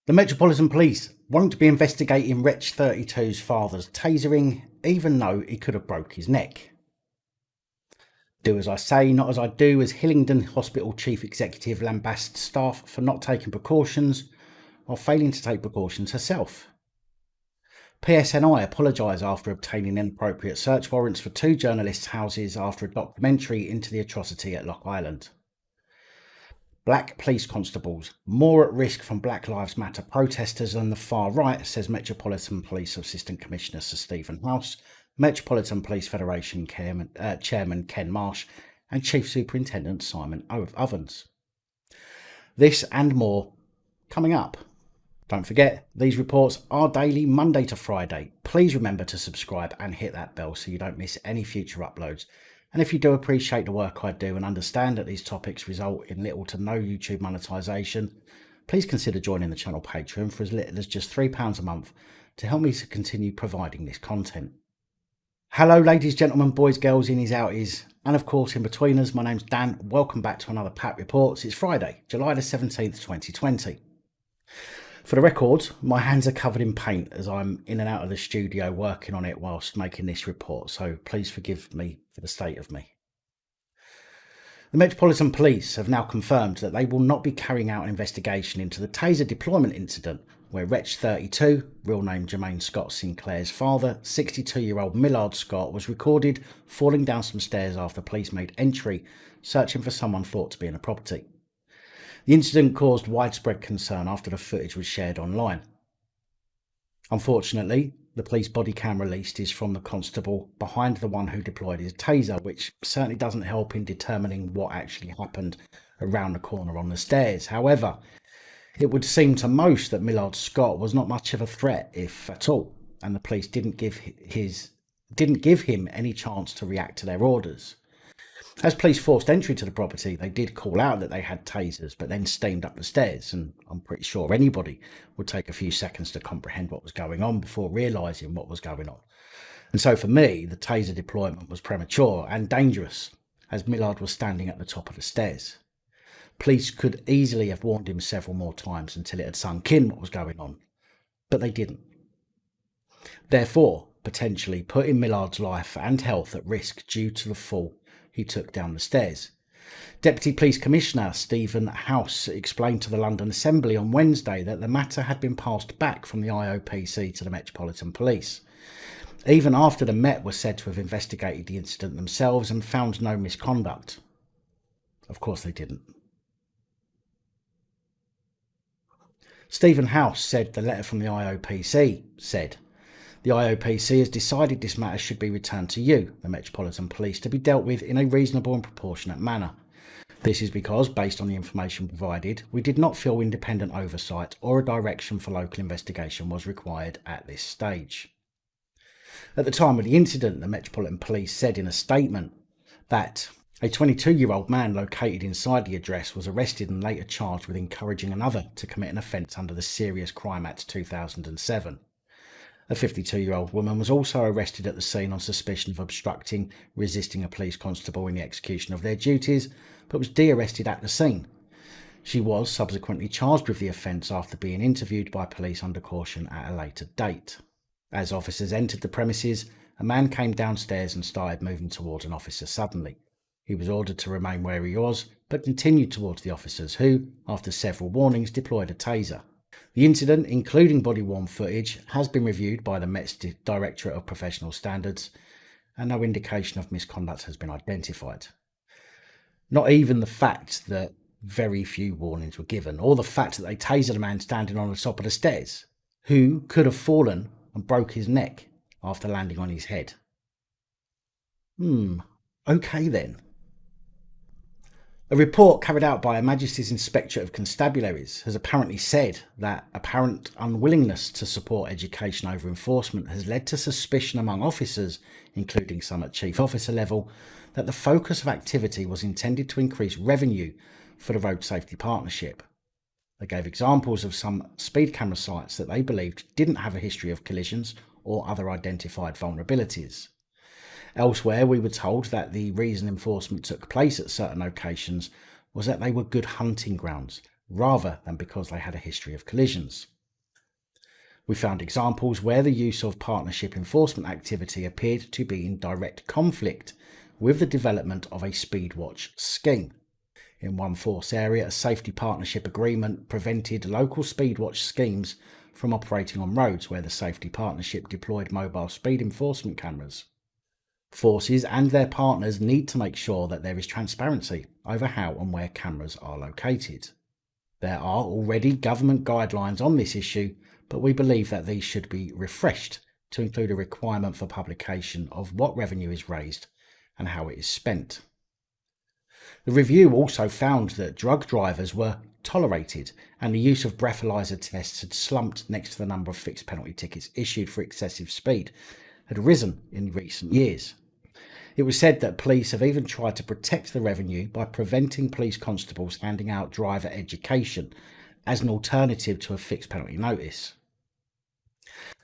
The Metropolitan Police won't be investigating Wretch 32's father's tasering, even though he could have broke his neck. Do as I say, not as I do, as Hillingdon Hospital Chief Executive lambasts staff for not taking precautions while failing to take precautions herself. PSNI apologise after obtaining inappropriate search warrants for two journalists' houses after a documentary into the atrocity at Lock Island. Black police constables more at risk from Black Lives Matter protesters than the far right, says Metropolitan Police Assistant Commissioner Sir Stephen House, Metropolitan Police Federation Chairman Ken Marsh and Chief Superintendent Simon Ovens. This and more coming up. Don't forget, these reports are daily, Monday to Friday. Please remember to subscribe and hit that bell so you don't miss any future uploads. And if you do appreciate the work I do and understand that these topics result in little to no YouTube monetisation, please consider joining the channel Patreon for as little as just £3 a month to help me to continue providing this content. Hello ladies, gentlemen, boys, girls, innies, outies, and of course in betweeners, my name's Dan. Welcome back to another PAP Reports. It's Friday, July the 17th, 2020. For the record, my hands are covered in paint as I'm in and out of the studio working on it whilst making this report, so please forgive me for the state of me. The Metropolitan Police have now confirmed that they will not be carrying out an investigation into the Taser deployment incident where Wretch 32, real name Jermaine Scott Sinclair's father, 62-year-old Millard Scott, was recorded falling down some stairs after police made entry, searching for someone thought to be in a property. The incident caused widespread concern after the footage was shared online. Unfortunately, the police body cam released is from the constable behind the one who deployed his taser, which certainly doesn't help in determining what actually happened around the corner on the stairs. However, it would seem to most that Millard Scott was not much of a threat, if at all, and the police didn't give him any chance to react to their orders. As police forced entry to the property, they did call out that they had tasers, but then steamed up the stairs, and I'm pretty sure anybody would take a few seconds to comprehend what was going on before realising what was going on. And so for me, the taser deployment was premature and dangerous, as Millard was standing at the top of the stairs. Police could easily have warned him several more times until it had sunk in what was going on, but they didn't. Therefore, potentially putting Millard's life and health at risk due to the fall he took down the stairs. Deputy Police Commissioner Stephen House explained to the London Assembly on Wednesday that the matter had been passed back from the IOPC to the Metropolitan Police, even after the Met were said to have investigated the incident themselves and found no misconduct. Of course they didn't. Stephen House said the letter from the IOPC said, "The IOPC has decided this matter should be returned to you, the Metropolitan Police, to be dealt with in a reasonable and proportionate manner. This is because, based on the information provided, we did not feel independent oversight or a direction for local investigation was required at this stage." At the time of the incident, the Metropolitan Police said in a statement that a 22-year-old man located inside the address was arrested and later charged with encouraging another to commit an offence under the Serious Crime Act 2007. A 52-year-old woman was also arrested at the scene on suspicion of obstructing, resisting a police constable in the execution of their duties, but was de-arrested at the scene. She was subsequently charged with the offence after being interviewed by police under caution at a later date. As officers entered the premises, a man came downstairs and started moving towards an officer suddenly. He was ordered to remain where he was, but continued towards the officers who, after several warnings, deployed a taser. The incident, including body-worn footage, has been reviewed by the Met's Directorate of Professional Standards, and no indication of misconduct has been identified. Not even the fact that very few warnings were given, or the fact that they tasered a man standing on the top of the stairs, who could have fallen and broke his neck after landing on his head. Okay then. A report carried out by Her Majesty's Inspectorate of Constabularies has apparently said that apparent unwillingness to support education over enforcement has led to suspicion among officers, including some at chief officer level, that the focus of activity was intended to increase revenue for the Road Safety Partnership. They gave examples of some speed camera sites that they believed didn't have a history of collisions or other identified vulnerabilities. Elsewhere, we were told that the reason enforcement took place at certain locations was that they were good hunting grounds, rather than because they had a history of collisions. We found examples where the use of partnership enforcement activity appeared to be in direct conflict with the development of a speedwatch scheme. In one force area, a safety partnership agreement prevented local speedwatch schemes from operating on roads where the safety partnership deployed mobile speed enforcement cameras. Forces and their partners need to make sure that there is transparency over how and where cameras are located. There are already government guidelines on this issue, but we believe that these should be refreshed to include a requirement for publication of what revenue is raised and how it is spent. The review also found that drug drivers were tolerated and the use of breathalyzer tests had slumped next to the number of fixed penalty tickets issued for excessive speed had risen in recent years. It was said that police have even tried to protect the revenue by preventing police constables handing out driver education as an alternative to a fixed penalty notice.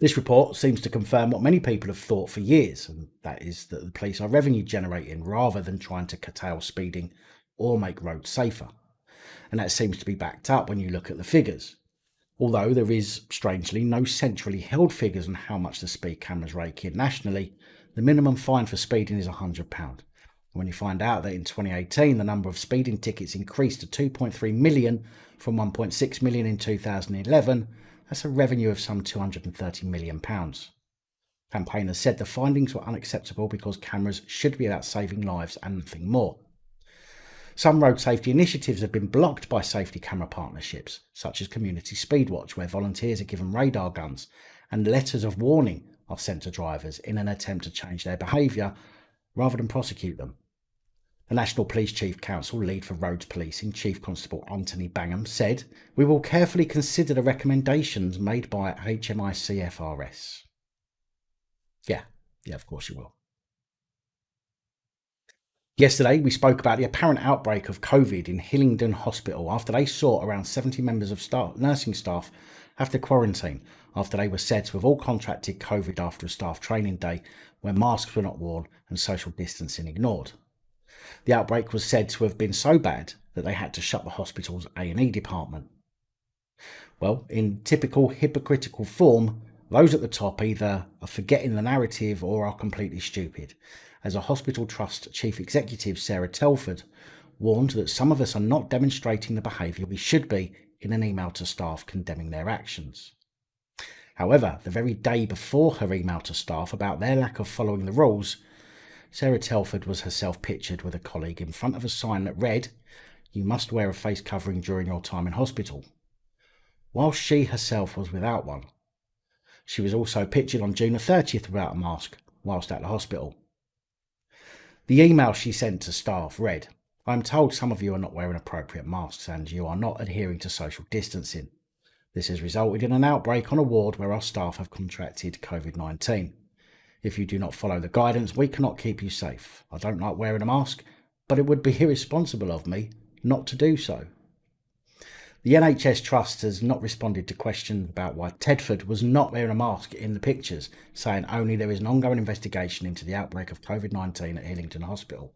This report seems to confirm what many people have thought for years, and that is that the police are revenue generating rather than trying to curtail speeding or make roads safer. And that seems to be backed up when you look at the figures. Although there is, strangely, no centrally held figures on how much the speed cameras rake in nationally, the minimum fine for speeding is £100. And when you find out that in 2018 the number of speeding tickets increased to 2.3 million from 1.6 million in 2011, that's a revenue of some £230 million. Campaigners said the findings were unacceptable because cameras should be about saving lives and nothing more. Some road safety initiatives have been blocked by safety camera partnerships, such as Community Speedwatch, where volunteers are given radar guns and letters of warning are sent to drivers in an attempt to change their behaviour rather than prosecute them. The National Police Chief Council lead for roads policing, Chief Constable Anthony Bangham, said, "We will carefully consider the recommendations made by HMICFRS." Yeah, of course you will. Yesterday, we spoke about the apparent outbreak of COVID in Hillingdon Hospital after they saw around 70 members of nursing staff have to quarantine after they were said to have all contracted COVID after a staff training day when masks were not worn and social distancing ignored. The outbreak was said to have been so bad that they had to shut the hospital's A&E department. Well, in typical hypocritical form, those at the top either are forgetting the narrative or are completely stupid, as a hospital trust chief executive, Sarah Telford, warned that some of us are not demonstrating the behaviour we should be in an email to staff condemning their actions. However, the very day before her email to staff about their lack of following the rules, Sarah Telford was herself pictured with a colleague in front of a sign that read, "You must wear a face covering during your time in hospital," whilst she herself was without one. She was also pictured on June the 30th without a mask, whilst at the hospital. The email she sent to staff read, "I am told some of you are not wearing appropriate masks and you are not adhering to social distancing. This has resulted in an outbreak on a ward where our staff have contracted COVID-19. If you do not follow the guidance, we cannot keep you safe. I don't like wearing a mask, but it would be irresponsible of me not to do so." The NHS Trust has not responded to questions about why Tedford was not wearing a mask in the pictures, saying only there is an ongoing investigation into the outbreak of COVID-19 at Hillingdon Hospital.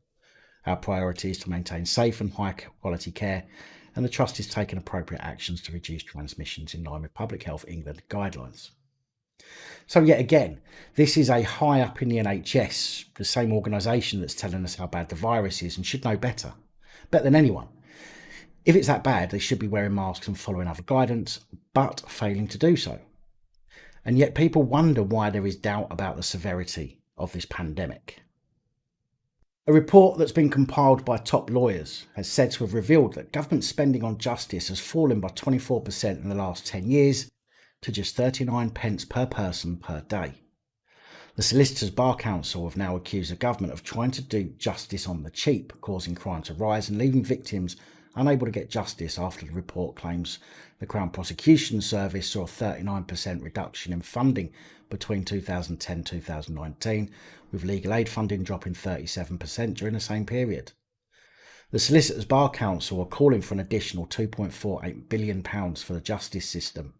Our priority is to maintain safe and high quality care, and the Trust is taking appropriate actions to reduce transmissions in line with Public Health England guidelines. So yet again, this is a high up in the NHS, the same organisation that's telling us how bad the virus is and should know better than anyone. If it's that bad, they should be wearing masks and following other guidance, but failing to do so. And yet people wonder why there is doubt about the severity of this pandemic. A report that's been compiled by top lawyers has said to have revealed that government spending on justice has fallen by 24% in the last 10 years to just 39 pence per person per day. The Solicitors Bar Council have now accused the government of trying to do justice on the cheap, causing crime to rise and leaving victims unable to get justice after the report claims the Crown Prosecution Service saw a 39% reduction in funding between 2010-2019, with legal aid funding dropping 37% during the same period. The Solicitors Bar Council are calling for an additional £2.48 billion for the justice system.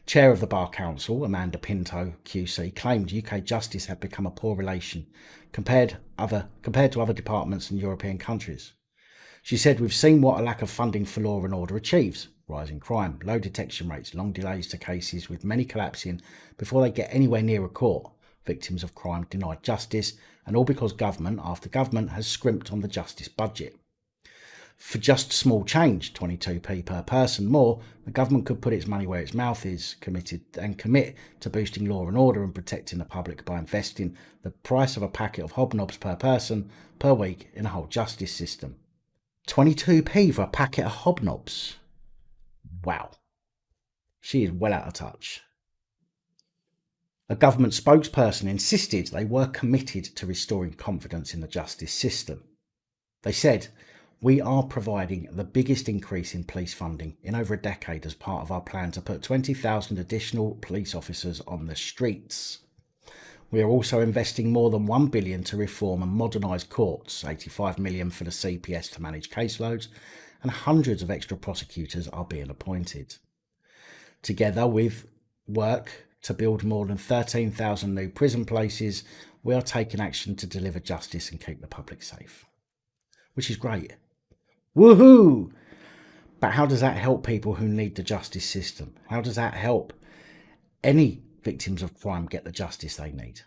Chair of the Bar Council, Amanda Pinto, QC, claimed UK justice had become a poor relation compared to other departments in European countries. She said, "We've seen what a lack of funding for law and order achieves. rising crime, low detection rates, long delays to cases with many collapsing before they get anywhere near a court, victims of crime denied justice, and all because government after government has scrimped on the justice budget. For just small change, 22p per person more, the government could put its money where its mouth is, commit to boosting law and order and protecting the public by investing the price of a packet of hobnobs per person per week in a whole justice system. 22p for a packet of hobnobs. Wow. She is well out of touch. A government spokesperson insisted they were committed to restoring confidence in the justice system. They said, "We are providing the biggest increase in police funding in over a decade as part of our plan to put 20,000 additional police officers on the streets. We are also investing more than $1 billion to reform and modernise courts, $85 million for the CPS to manage caseloads, and hundreds of extra prosecutors are being appointed. Together with work to build more than 13,000 new prison places, we are taking action to deliver justice and keep the public safe." Which is great. Woohoo! But how does that help people who need the justice system? How does that help any victims of crime get the justice they need?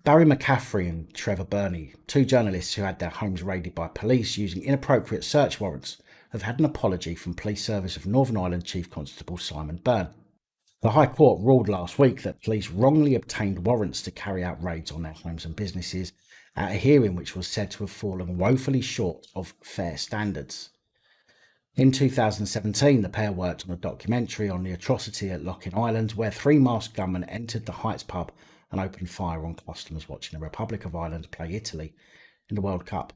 Barry McCaffrey and Trevor Burney, two journalists who had their homes raided by police using inappropriate search warrants, have had an apology from Police Service of Northern Ireland Chief Constable Simon Byrne. The High Court ruled last week that police wrongly obtained warrants to carry out raids on their homes and businesses at a hearing which was said to have fallen woefully short of fair standards. In 2017, the pair worked on a documentary on the atrocity at Loughin Island, where three masked gunmen entered the Heights pub and opened fire on customers watching the Republic of Ireland play Italy in the World Cup.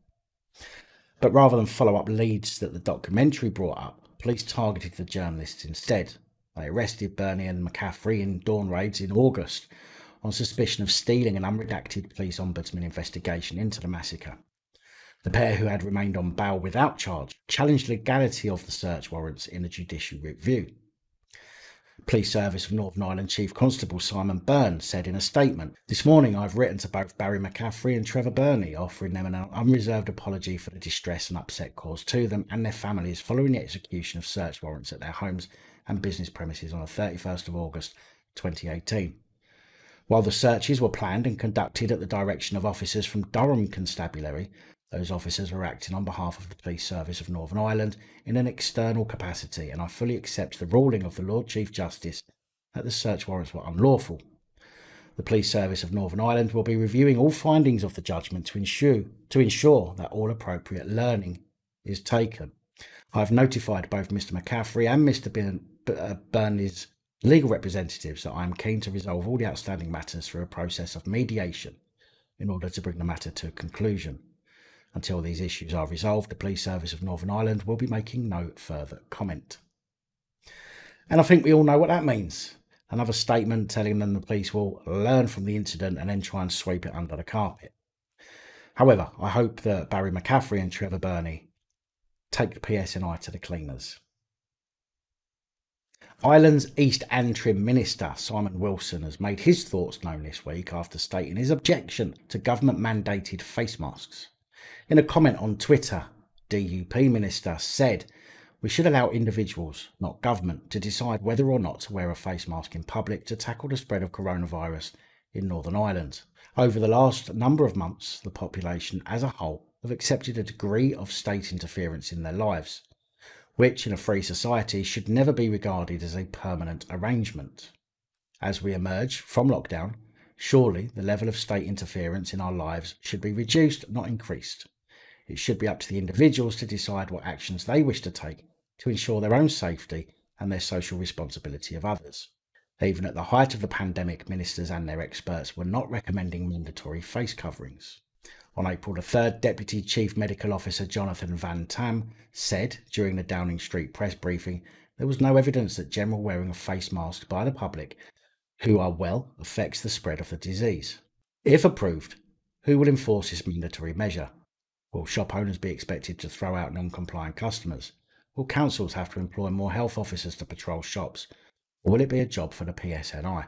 But rather than follow up leads that the documentary brought up, police targeted the journalists instead. They arrested Burney and McCaffrey in dawn raids in August on suspicion of stealing an unredacted police ombudsman investigation into the massacre. The pair, who had remained on bail without charge, challenged legality of the search warrants in a judicial review. Police Service of Northern Ireland Chief Constable Simon Byrne said in a statement, "This morning I've written to both Barry McCaffrey and Trevor Burney, offering them an unreserved apology for the distress and upset caused to them and their families following the execution of search warrants at their homes and business premises on the 31st of August 2018. While the searches were planned and conducted at the direction of officers from Durham Constabulary, those officers were acting on behalf of the Police Service of Northern Ireland in an external capacity, and I fully accept the ruling of the Lord Chief Justice that the search warrants were unlawful. The Police Service of Northern Ireland will be reviewing all findings of the judgment to ensure that all appropriate learning is taken. I have notified both Mr McCaffrey and Mr Burney's legal representatives that I am keen to resolve all the outstanding matters through a process of mediation in order to bring the matter to a conclusion. Until these issues are resolved, the Police Service of Northern Ireland will be making no further comment." And I think we all know what that means. Another statement telling them the police will learn from the incident and then try and sweep it under the carpet. However, I hope that Barry McCaffrey and Trevor Burney take the PSNI to the cleaners. Ireland's East Antrim Minister Simon Wilson has made his thoughts known this week after stating his objection to government-mandated face masks. In a comment on Twitter, DUP Minister said, "We should allow individuals, not government, to decide whether or not to wear a face mask in public to tackle the spread of coronavirus in Northern Ireland. Over the last number of months, the population as a whole have accepted a degree of state interference in their lives, which in a free society should never be regarded as a permanent arrangement. As we emerge from lockdown, surely the level of state interference in our lives should be reduced, not increased. It should be up to the individuals to decide what actions they wish to take to ensure their own safety and their social responsibility of others." Even at the height of the pandemic, ministers and their experts were not recommending mandatory face coverings. On April the 3rd, Deputy Chief Medical Officer Jonathan Van Tam said during the Downing Street press briefing there was no evidence that general wearing of face masks by the public who are well affects the spread of the disease. If approved, who will enforce this mandatory measure? Will shop owners be expected to throw out non-compliant customers? Will councils have to employ more health officers to patrol shops? Or will it be a job for the PSNI?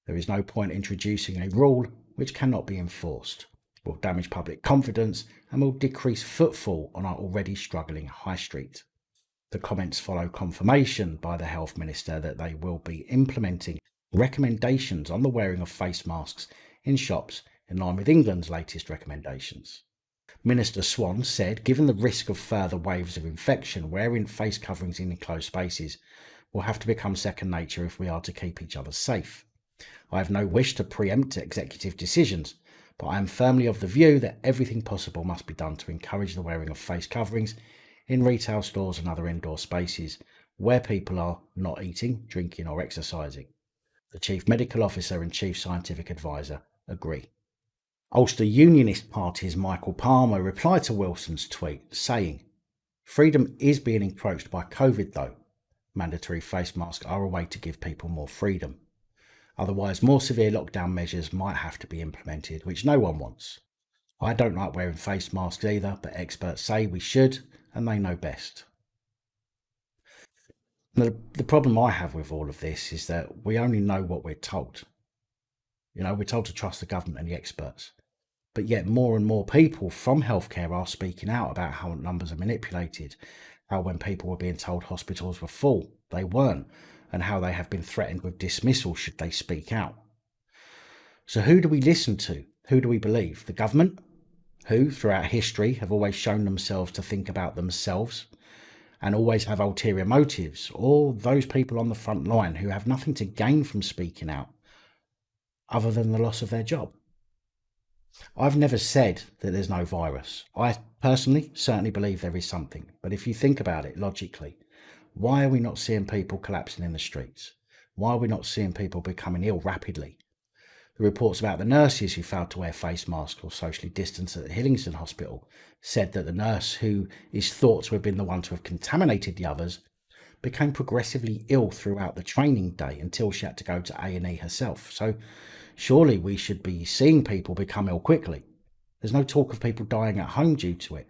There is no point introducing a rule which cannot be enforced. will damage public confidence, and will decrease footfall on our already struggling high street. The comments follow confirmation by the Health Minister that they will be implementing recommendations on the wearing of face masks in shops in line with England's latest recommendations. Minister Swan said, given the risk of further waves of infection, wearing face coverings in enclosed spaces will have to become second nature if we are to keep each other safe. I have no wish to preempt executive decisions, but I am firmly of the view that everything possible must be done to encourage the wearing of face coverings in retail stores and other indoor spaces where people are not eating, drinking or exercising. The Chief Medical Officer and Chief Scientific Advisor agree. Ulster Unionist Party's Michael Palmer replied to Wilson's tweet, saying, "Freedom is being encroached by COVID though. Mandatory face masks are a way to give people more freedom. Otherwise, more severe lockdown measures might have to be implemented, which no one wants. I don't like wearing face masks either, but experts say we should, and they know best." The problem I have with all of this is that we only know what we're told. We're told to trust the government and the experts. But yet more and more people from healthcare are speaking out about how numbers are manipulated, how when people were being told hospitals were full, they weren't, and how they have been threatened with dismissal should they speak out. So who do we listen to? Who do we believe? The government, who throughout history have always shown themselves to think about themselves and always have ulterior motives, or those people on the front line who have nothing to gain from speaking out other than the loss of their job? I've never said that there's no virus. I personally certainly believe there is something. But if you think about it logically, why are we not seeing people collapsing in the streets? Why are we not seeing people becoming ill rapidly? The reports about the nurses who failed to wear face masks or socially distance at the Hillingdon Hospital said that the nurse, who is thought to have been the one to have contaminated the others, became progressively ill throughout the training day until she had to go to A&E herself. So surely we should be seeing people become ill quickly. There's no talk of people dying at home due to it.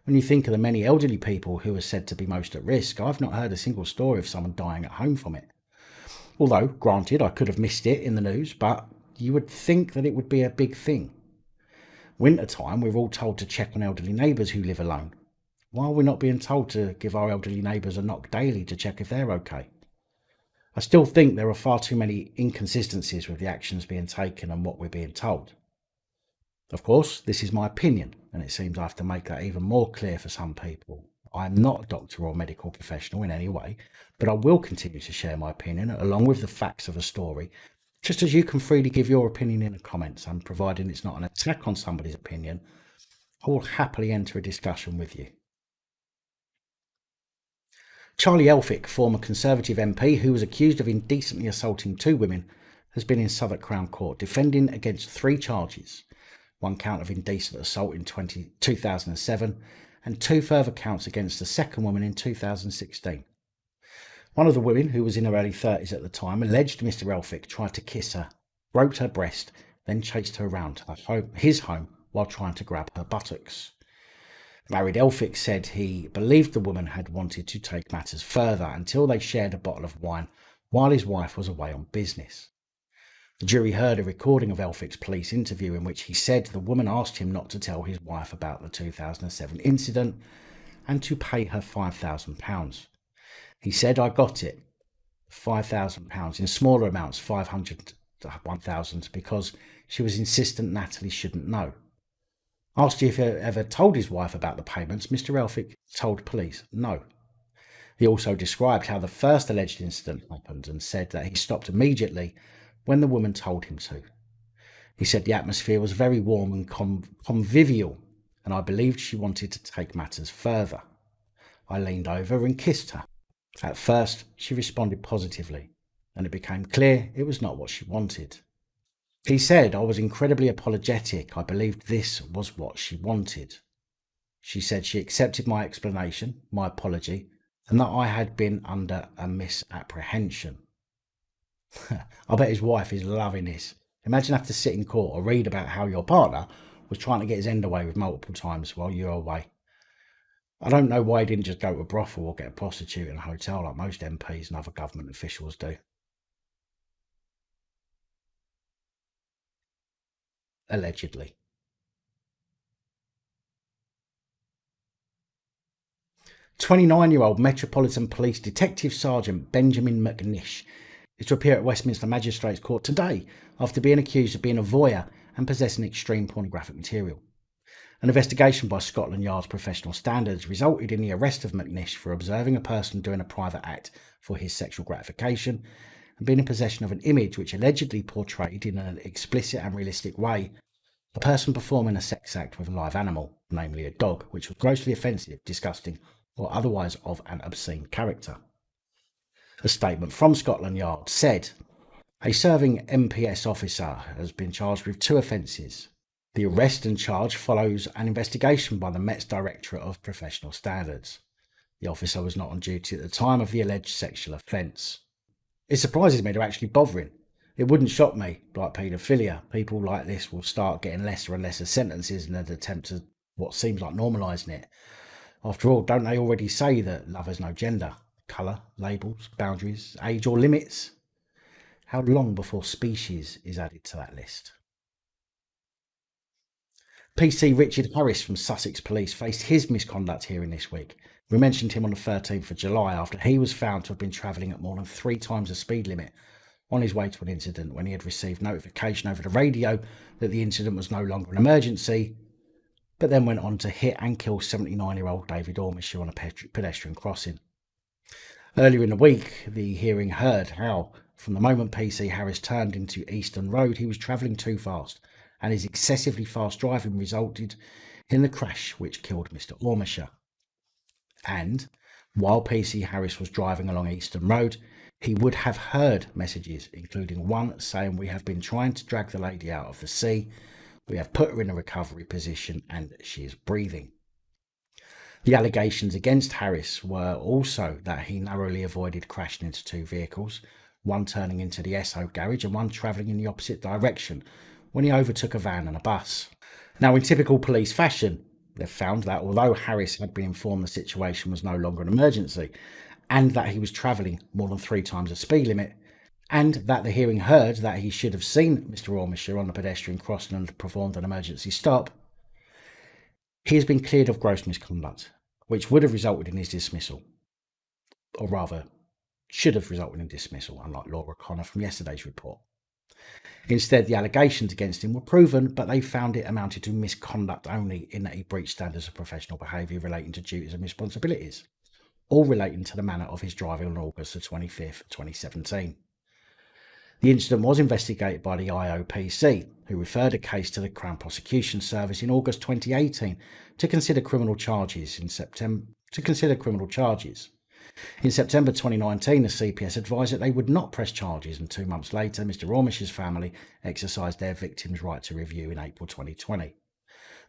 When you think of the many elderly people who are said to be most at risk, I've not heard a single story of someone dying at home from it. Although, granted, I could have missed it in the news, but you would think that it would be a big thing. Wintertime, we're all told to check on elderly neighbours who live alone. Why are we not being told to give our elderly neighbours a knock daily to check if they're okay? I still think there are far too many inconsistencies with the actions being taken and what we're being told. Of course, this is my opinion, and it seems I have to make that even more clear for some people. I am not a doctor or medical professional in any way, but I will continue to share my opinion along with the facts of a story, just as you can freely give your opinion in the comments, and providing it's not an attack on somebody's opinion, I will happily enter a discussion with you. Charlie Elphick, former Conservative MP who was accused of indecently assaulting two women, has been in Southwark Crown Court defending against 3 charges, 1 count of indecent assault in 2007 and 2 further counts against the second woman in 2016. One of the women, who was in her early 30s at the time, alleged Mr Elphick tried to kiss her, groped her breast, then chased her around to his home while trying to grab her buttocks. Married Elphick said he believed the woman had wanted to take matters further until they shared a bottle of wine while his wife was away on business. The jury heard a recording of Elphick's police interview in which he said the woman asked him not to tell his wife about the 2007 incident and to pay her £5,000. He said, "I got it, £5,000, in smaller amounts, 500 to 1,000, because she was insistent Natalie shouldn't know." Asked if he ever told his wife about the payments, Mr Elphick told police no. He also described how the first alleged incident happened and said that he stopped immediately when the woman told him to. He said the atmosphere was very warm and convivial, and I believed she wanted to take matters further. I leaned over and kissed her. At first, she responded positively, and it became clear it was not what she wanted. He said, "I was incredibly apologetic. I believed this was what she wanted." She said she accepted my explanation, my apology, and that I had been under a misapprehension. I bet his wife is loving this. Imagine having to sit in court or read about how your partner was trying to get his end away with multiple times while you're away. I don't know why he didn't just go to a brothel or get a prostitute in a hotel like most MPs and other government officials do. Allegedly. 29-year-old Metropolitan Police Detective Sergeant Benjamin McNish is to appear at Westminster Magistrates Court today after being accused of being a voyeur and possessing extreme pornographic material. An investigation by Scotland Yard's professional standards resulted in the arrest of McNish for observing a person doing a private act for his sexual gratification and being in possession of an image which allegedly portrayed in an explicit and realistic way a person performing a sex act with a live animal, namely a dog, which was grossly offensive, disgusting, or otherwise of an obscene character. A statement from Scotland Yard said, "A serving MPS officer has been charged with 2 offences. The arrest and charge follows an investigation by the Met's Directorate of Professional Standards. The officer was not on duty at the time of the alleged sexual offence." It surprises me they're actually bothering. It wouldn't shock me, like paedophilia, people like this will start getting lesser and lesser sentences in an attempt to what seems like normalising it. After all, don't they already say that love has no gender, colour, labels, boundaries, age or limits? How long before species is added to that list? PC Richard Harris from Sussex Police faced his misconduct hearing this week. We mentioned him on the 13th of July after he was found to have been travelling at more than 3 times the speed limit on his way to an incident when he had received notification over the radio that the incident was no longer an emergency, but then went on to hit and kill 79-year-old David Ormisher on a pedestrian crossing. Earlier in the week, the hearing heard how, from the moment PC Harris turned into Eastern Road, he was travelling too fast, and his excessively fast driving resulted in the crash which killed Mr. Ormisher. And, while PC Harris was driving along Eastern Road, he would have heard messages, including one saying, "We have been trying to drag the lady out of the sea. We have put her in a recovery position and she is breathing." The allegations against Harris were also that he narrowly avoided crashing into 2 vehicles, one turning into the Esso garage and one travelling in the opposite direction when he overtook a van and a bus. Now, in typical police fashion, they've found that although Harris had been informed the situation was no longer an emergency, and that he was travelling more than 3 times the speed limit, and that the hearing heard that he should have seen Mr. Ormisher on the pedestrian crossing and performed an emergency stop, he has been cleared of gross misconduct, which would have resulted in his dismissal. Or rather, should have resulted in dismissal, unlike Laura Connor from yesterday's report. Instead, the allegations against him were proven, but they found it amounted to misconduct only in that he breached standards of professional behaviour relating to duties and responsibilities, all relating to the manner of his driving on August the 25th, 2017. The incident was investigated by the IOPC, who referred a case to the Crown Prosecution Service in August 2018 to consider criminal charges in September. In September 2019, the CPS advised that they would not press charges, and 2 months later, Mr. Ormisher's family exercised their victim's right to review in April 2020.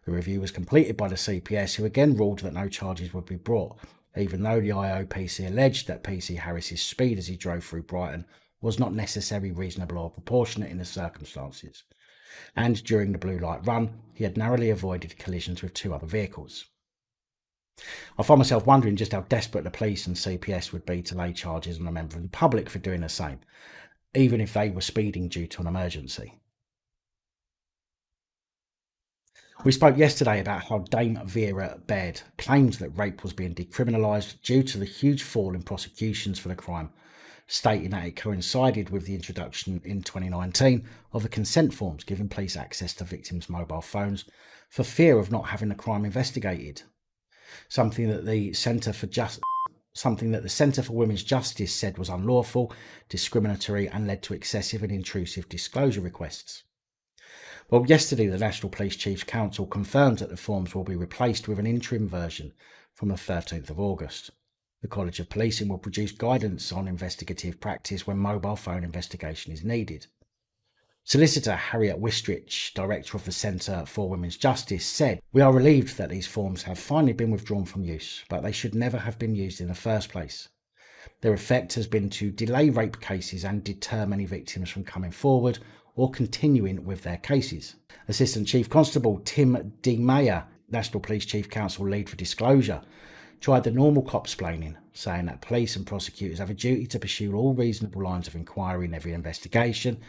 The review was completed by the CPS, who again ruled that no charges would be brought, even though the IOPC alleged that PC Harris's speed as he drove through Brighton was not necessarily reasonable or proportionate in the circumstances, and during the blue light run, he had narrowly avoided collisions with 2 other vehicles. I find myself wondering just how desperate the police and CPS would be to lay charges on a member of the public for doing the same, even if they were speeding due to an emergency. We spoke yesterday about how Dame Vera Baird claimed that rape was being decriminalised due to the huge fall in prosecutions for the crime, stating that it coincided with the introduction in 2019 of the consent forms giving police access to victims' mobile phones for fear of not having the crime investigated. Something that the Centre for Women's Justice said was unlawful, discriminatory, and led to excessive and intrusive disclosure requests. Well, yesterday the National Police Chiefs Council confirmed that the forms will be replaced with an interim version from the 13th of August. The College of Policing will produce guidance on investigative practice when mobile phone investigation is needed. Solicitor Harriet Wistrich, Director of the Centre for Women's Justice, said, "We are relieved that these forms have finally been withdrawn from use, but they should never have been used in the first place. Their effect has been to delay rape cases and deter many victims from coming forward or continuing with their cases." Assistant Chief Constable Tim D. Mayer, National Police Chief Council lead for disclosure, tried the normal cop-splaining, saying that police and prosecutors have a duty to pursue all reasonable lines of inquiry in every investigation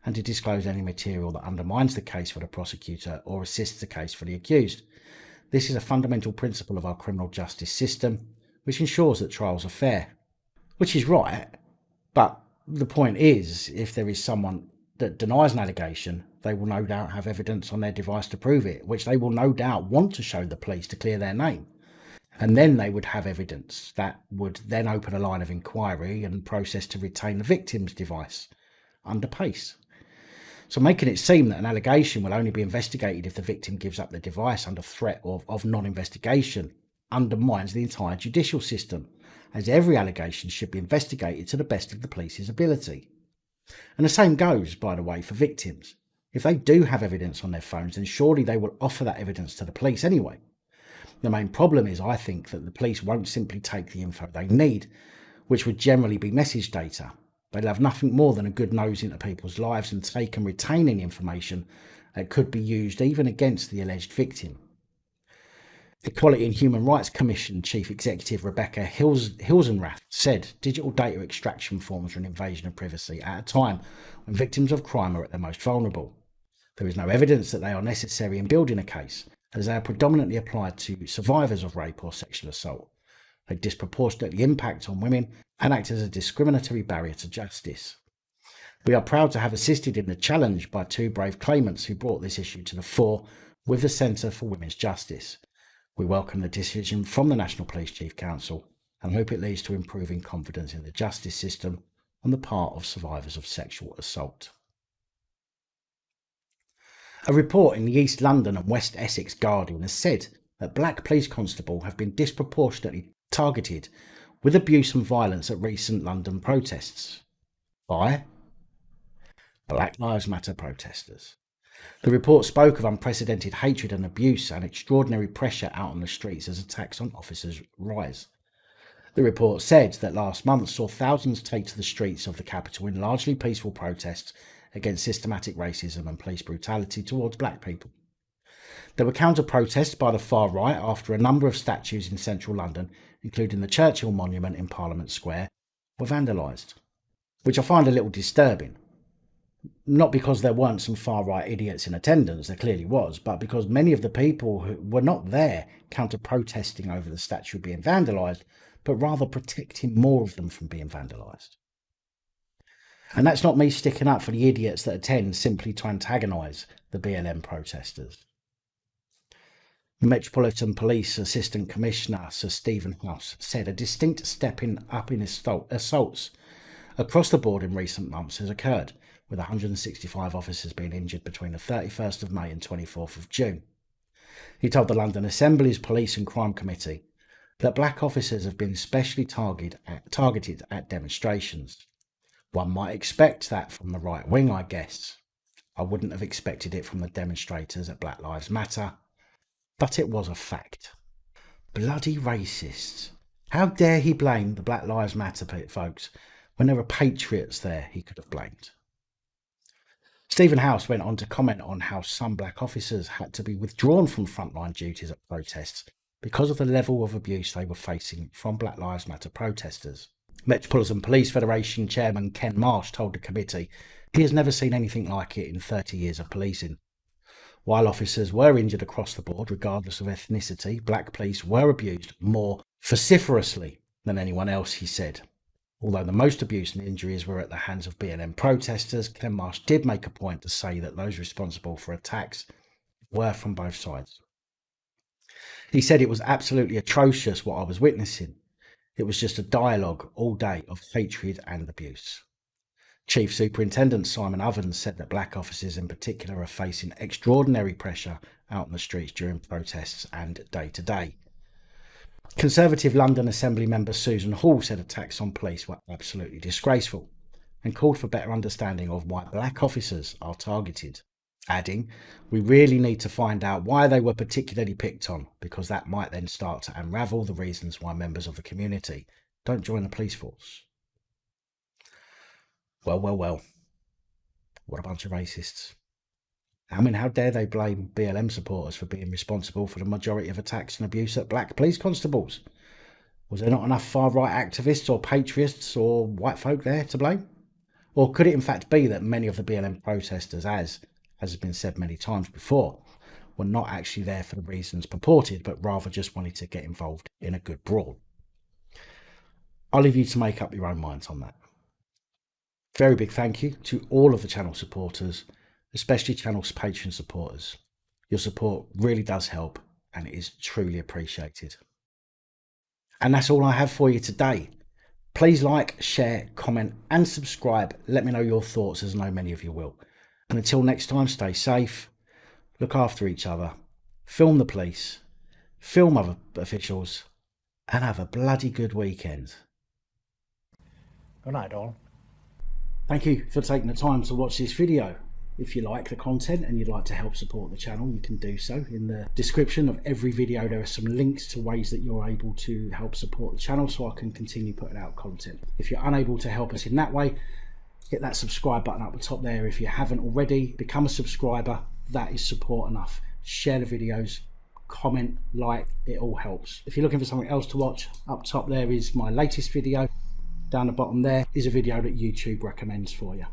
and to disclose any material that undermines the case for the prosecutor or assists the case for the accused. This is a fundamental principle of our criminal justice system. which ensures that trials are fair. Which is right, but the point is, if there is someone that denies an allegation, they will no doubt have evidence on their device to prove it, which they will no doubt want to show the police to clear their name. And then they would have evidence that would then open a line of inquiry and process to retain the victim's device under PACE. So making it seem that an allegation will only be investigated if the victim gives up the device under threat of non-investigation undermines the entire judicial system, as every allegation should be investigated to the best of the police's ability. And the same goes, by the way, for victims. If they do have evidence on their phones, then surely they will offer that evidence to the police anyway. The main problem is, I think, that the police won't simply take the info they need, which would generally be message data. They'll have nothing more than a good nose into people's lives and take and retain any information that could be used even against the alleged victim. Equality and Human Rights Commission Chief Executive Rebecca Hilsenrath said digital data extraction forms are an invasion of privacy at a time when victims of crime are at their most vulnerable. There is no evidence that they are necessary in building a case, as they are predominantly applied to survivors of rape or sexual assault. They disproportionately impact on women and act as a discriminatory barrier to justice. We are proud to have assisted in the challenge by two brave claimants who brought this issue to the fore with the Centre for Women's Justice. We welcome the decision from the National Police Chief Council and hope it leads to improving confidence in the justice system on the part of survivors of sexual assault. A report in the East London and West Essex Guardian has said that black police constables have been disproportionately targeted with abuse and violence at recent London protests by Black Lives Matter protesters. The report spoke of unprecedented hatred and abuse and extraordinary pressure out on the streets as attacks on officers rise. The report said that last month saw thousands take to the streets of the capital in largely peaceful protests against systematic racism and police brutality towards black people. There were counter-protests by the far right after a number of statues in central London, including the Churchill Monument in Parliament Square, were vandalised, which I find a little disturbing. Not because there weren't some far-right idiots in attendance, there clearly was, but because many of the people who were not there counter-protesting over the statue being vandalised, but rather protecting more of them from being vandalised. And that's not me sticking up for the idiots that attend simply to antagonise the BLM protesters. Metropolitan Police Assistant Commissioner Sir Stephen House said a distinct stepping up in assaults across the board in recent months has occurred, with 165 officers being injured between the 31st of May and 24th of June. He told the London Assembly's Police and Crime Committee that black officers have been especially targeted at demonstrations. One might expect that from the right wing, I guess. I wouldn't have expected it from the demonstrators at Black Lives Matter, but it was a fact. Bloody racists. How dare he blame the Black Lives Matter folks when there were patriots there he could have blamed. Stephen House went on to comment on how some black officers had to be withdrawn from frontline duties at protests because of the level of abuse they were facing from Black Lives Matter protesters. Metropolitan Police Federation Chairman Ken Marsh told the committee he has never seen anything like it in 30 years of policing. While officers were injured across the board, regardless of ethnicity, black police were abused more vociferously than anyone else, he said. Although the most abuse and injuries were at the hands of BLM protesters, Ken Marsh did make a point to say that those responsible for attacks were from both sides. He said it was absolutely atrocious what I was witnessing. It was just a dialogue all day of hatred and abuse. Chief Superintendent Simon Ovens said that black officers in particular are facing extraordinary pressure out on the streets during protests and day to day. Conservative London Assembly member Susan Hall said attacks on police were absolutely disgraceful and called for better understanding of why black officers are targeted, adding, "We really need to find out why they were particularly picked on, because that might then start to unravel the reasons why members of the community don't join the police force." Well. What a bunch of racists. I mean, how dare they blame BLM supporters for being responsible for the majority of attacks and abuse at black police constables? Was there not enough far-right activists or patriots or white folk there to blame? Or could it in fact be that many of the BLM protesters, as has been said many times before, were not actually there for the reasons purported, but rather just wanted to get involved in a good brawl? I'll leave you to make up your own minds on that. Very big thank you to all of the channel supporters, especially channel's patron supporters. Your support really does help and it is truly appreciated. And that's all I have for you today. Please like, share, comment and subscribe. Let me know your thoughts, as I know many of you will. And until next time, stay safe, look after each other, film the police, film other officials, and have a bloody good weekend. Good night, all. Thank you for taking the time to watch this video. If you like the content and you'd like to help support the channel, you can do so. In the description of every video there are some links to ways that you're able to help support the channel so I can continue putting out content. If you're unable to help us in that way, hit that subscribe button up the top there. If you haven't already, become a subscriber. That is support enough. Share the videos, comment, like, it all helps. If you're looking for something else to watch, up top there is my latest video. Down the bottom there is a video that YouTube recommends for you.